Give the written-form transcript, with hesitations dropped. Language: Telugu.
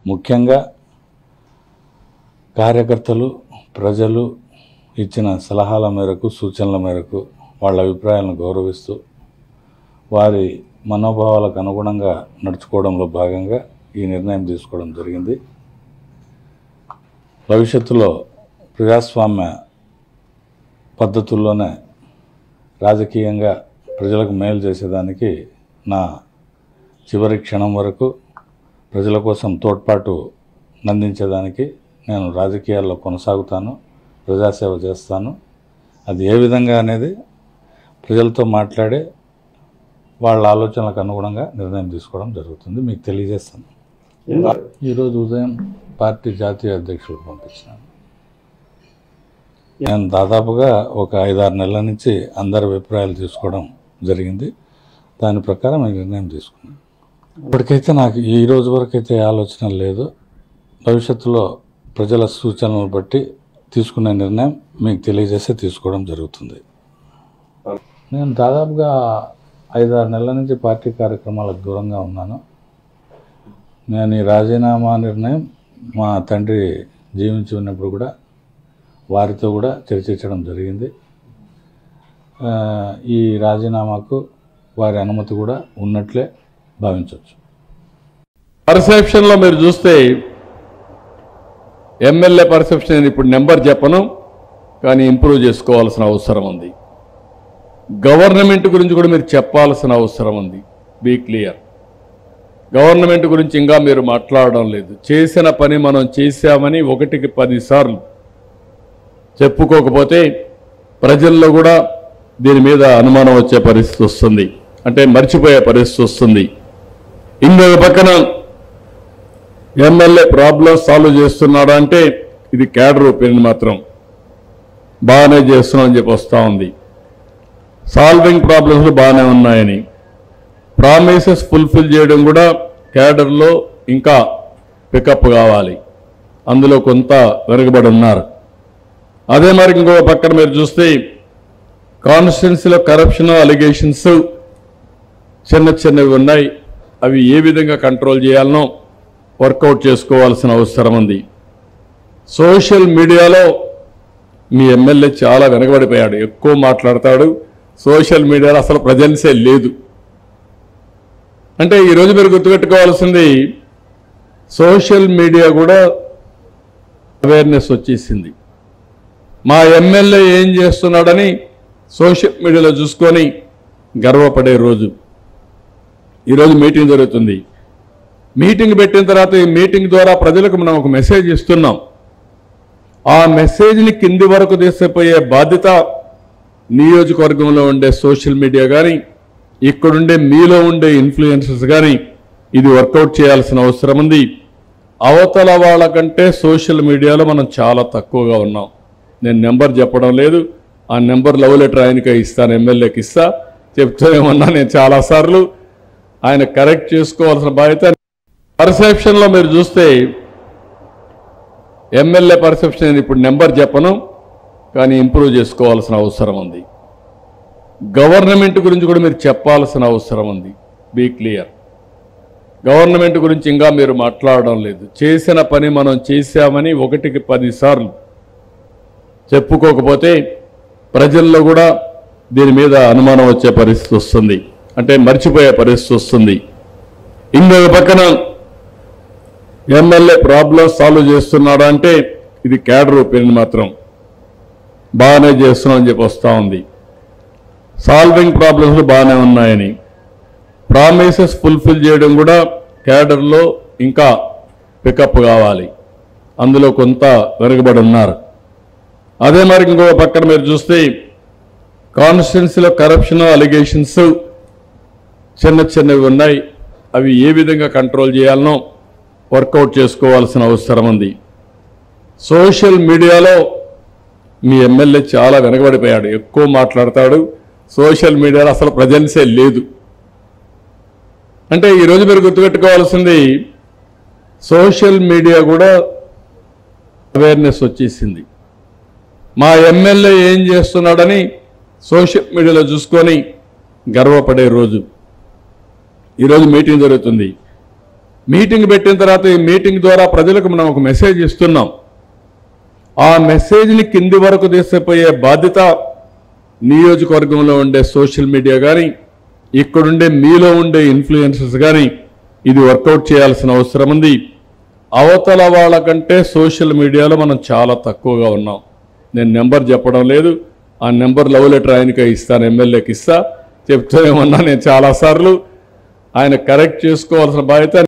ముఖ్యంగా కార్యకర్తలు ప్రజలు ఇచ్చిన సలహాల మేరకు సూచనల మేరకు వాళ్ళ అభిప్రాయాలను గౌరవిస్తూ వారి మనోభావాలకు అనుగుణంగా నడుచుకోవడంలో భాగంగా ఈ నిర్ణయం తీసుకోవడం జరిగింది. భవిష్యత్తులో ప్రజాస్వామ్య పద్ధతుల్లోనే రాజకీయంగా ప్రజలకు మేలు చేసేదానికి నా చివరి క్షణం వరకు ప్రజల కోసం తోడ్పాటు అందించేదానికి నేను రాజకీయాల్లో కొనసాగుతాను, ప్రజాసేవ చేస్తాను. అది ఏ విధంగా అనేది ప్రజలతో మాట్లాడే వాళ్ళ ఆలోచనలకు అనుగుణంగా నిర్ణయం తీసుకోవడం జరుగుతుంది, మీకు తెలియజేస్తాను. ఈరోజు ఉదయం పార్టీ జాతీయ అధ్యక్షులకు పంపించినాను. నేను దాదాపుగా ఒక 5-6 నెలల నుంచి అందరి అభిప్రాయాలు తీసుకోవడం జరిగింది. దాని ప్రకారం ఈ నిర్ణయం తీసుకున్నాను. ఇప్పటికైతే నాకు ఈ రోజు వరకు అయితే ఆలోచన లేదు. భవిష్యత్తులో ప్రజల సూచనలను బట్టి తీసుకునే నిర్ణయం మీకు తెలియజేస్తే తీసుకోవడం జరుగుతుంది. నేను దాదాపుగా 5-6 నెలల నుంచి పార్టీ కార్యక్రమాలకు దూరంగా ఉన్నాను. నేను ఈ రాజీనామా నిర్ణయం మా తండ్రి జీవించి ఉన్నప్పుడు కూడా వారితో కూడా చర్చించడం జరిగింది. ఈ రాజీనామాకు వారి అనుమతి కూడా ఉన్నట్లే భావించవచ్చు. పర్సెప్షన్లో మీరు చూస్తే ఎమ్మెల్యే పర్సెప్షన్ ఇప్పుడు నెంబర్ చెప్పను, కానీ ఇంప్రూవ్ చేసుకోవాల్సిన అవసరం ఉంది. గవర్నమెంట్ గురించి కూడా మీరు చెప్పాల్సిన అవసరం ఉంది. Be clear. గవర్నమెంట్ గురించి ఇంకా మీరు మాట్లాడడం లేదు. చేసిన పని మనం చేశామని 1కి 10 సార్లు చెప్పుకోకపోతే ప్రజల్లో కూడా దీని మీద అనుమానం వచ్చే పరిస్థితి వస్తుంది, అంటే మర్చిపోయే పరిస్థితి వస్తుంది. ఇంకొక పక్కన ఎమ్మెల్యే ప్రాబ్లం సాల్వ్ చేస్తున్నాడా అంటే ఇది క్యాడర్ ఒపీనియన్ మాత్రం బాగానే చేస్తున్నామని చెప్పి వస్తూ ఉంది. సాల్వింగ్ ప్రాబ్లమ్స్ బాగానే ఉన్నాయని, ప్రామిసెస్ ఫుల్ఫిల్ చేయడం కూడా క్యాడర్లో ఇంకా పికప్ కావాలి, అందులో కొంత వెనుకబడి ఉన్నారు. అదే మరి ఇంకొక పక్కన మీరు చూస్తే కాన్స్టిట్యున్సీలో కరప్షన్ అలిగేషన్స్ చిన్నవి ఉన్నాయి. అవి ఏ విధంగా కంట్రోల్ చేయాలనో వర్కౌట్ చేసుకోవాల్సిన అవసరం ఉంది. సోషల్ మీడియాలో మీ ఎమ్మెల్యే చాలా వెనకబడిపోయాడు, ఎక్కువ మాట్లాడతాడు. సోషల్ మీడియాలో అసలు ప్రజెన్సే లేదు. అంటే ఈరోజు మీరు గుర్తుపెట్టుకోవాల్సింది, సోషల్ మీడియా కూడా అవేర్నెస్ వచ్చేసింది. మా ఎమ్మెల్యే ఏం చేస్తున్నాడని సోషల్ మీడియాలో చూసుకొని గర్వపడే రోజు ఈరోజు మీటింగ్ జరుగుతుంది. మీటింగ్ పెట్టిన తర్వాత ఈ మీటింగ్ ద్వారా ప్రజలకు మనం ఒక మెసేజ్ ఇస్తున్నాం. ఆ మెసేజ్ని కింది వరకు తీసుకుపోయే బాధ్యత నియోజకవర్గంలో ఉండే సోషల్ మీడియా కానీ, ఇక్కడుండే మీలో ఉండే ఇన్ఫ్లుయెన్సర్స్ కానీ ఇది వర్కౌట్ చేయాల్సిన అవసరం ఉంది. అవతల వాళ్ళకంటే సోషల్ మీడియాలో మనం చాలా తక్కువగా ఉన్నాం. నేను నెంబర్ చెప్పడం లేదు, ఆ నెంబర్ లవ్ లెటర్ ఆయనకే ఇస్తాను, ఎమ్మెల్యేకి ఇస్తా. చెప్తూనేమన్నా నేను చాలాసార్లు ఆయన కరెక్ట్ చేసుకోవాల్సిన బాధ్యత. పర్సెప్షన్లో మీరు చూస్తే ఎమ్మెల్యే పర్సెప్షన్ ఇప్పుడు నెంబర్ చెప్పను, కానీ ఇంప్రూవ్ చేసుకోవాల్సిన అవసరం ఉంది. గవర్నమెంట్ గురించి కూడా మీరు చెప్పాల్సిన అవసరం ఉంది. Be clear. గవర్నమెంట్ గురించి ఇంకా మీరు మాట్లాడడం లేదు. చేసిన పని మనం చేశామని 1కి 10 సార్లు చెప్పుకోకపోతే ప్రజల్లో కూడా దీని మీద అనుమానం వచ్చే పరిస్థితి వస్తుంది, అంటే మర్చిపోయే పరిస్థితి వస్తుంది. ఇంకొక పక్కన ఎమ్మెల్యే ప్రాబ్లం సాల్వ్ చేస్తున్నాడా అంటే ఇది క్యాడర్ ఒపీనియన్ మాత్రం బాగానే చేస్తున్నామని చెప్పి వస్తూ ఉంది. సాల్వింగ్ ప్రాబ్లమ్స్ బాగానే ఉన్నాయని, ప్రామిసెస్ ఫుల్ఫిల్ చేయడం కూడా క్యాడర్లో ఇంకా పికప్ కావాలి, అందులో కొంత వెనుకబడి ఉన్నారు. అదే మరి ఇంకొక పక్కన మీరు చూస్తే కాన్స్టిట్యున్సీలో కరప్షన్ అలిగేషన్స్ చిన్నవి ఉన్నాయి. అవి ఏ విధంగా కంట్రోల్ చేయాలనో వర్కౌట్ చేసుకోవాల్సిన అవసరం ఉంది. సోషల్ మీడియాలో మీ ఎమ్మెల్యే చాలా వెనకబడిపోయాడు, ఎక్కువ మాట్లాడతాడు. సోషల్ మీడియాలో అసలు ప్రజెన్సే లేదు. అంటే ఈరోజు మీరు గుర్తుపెట్టుకోవాల్సింది, సోషల్ మీడియా కూడా అవేర్నెస్ వచ్చేసింది. మా ఎమ్మెల్యే ఏం చేస్తున్నాడని సోషల్ మీడియాలో చూసుకొని గర్వపడే రోజు ఈరోజు మీటింగ్ జరుగుతుంది. మీటింగ్ పెట్టిన తర్వాత ఈ మీటింగ్ ద్వారా ప్రజలకు మనం ఒక మెసేజ్ ఇస్తున్నాం. ఆ మెసేజ్ని కింది వరకు తీసుకుపోయే బాధ్యత నియోజకవర్గంలో ఉండే సోషల్ మీడియా కానీ, ఇక్కడుండే మీలో ఉండే ఇన్ఫ్లుయెన్సర్స్ కానీ ఇది వర్కౌట్ చేయాల్సిన అవసరం ఉంది. అవతల వాళ్ళకంటే సోషల్ మీడియాలో మనం చాలా తక్కువగా ఉన్నాం. నేను నెంబర్ చెప్పడం లేదు, ఆ నెంబర్ లవ్ లెటర్ ఆయనకే ఇస్తాను, ఎమ్మెల్యేకి ఇస్తా. చెప్తూనే ఉన్నా నేను చాలాసార్లు. ఆయన కరెక్ట్ చేసుకోవాల్సిన బాధ్యత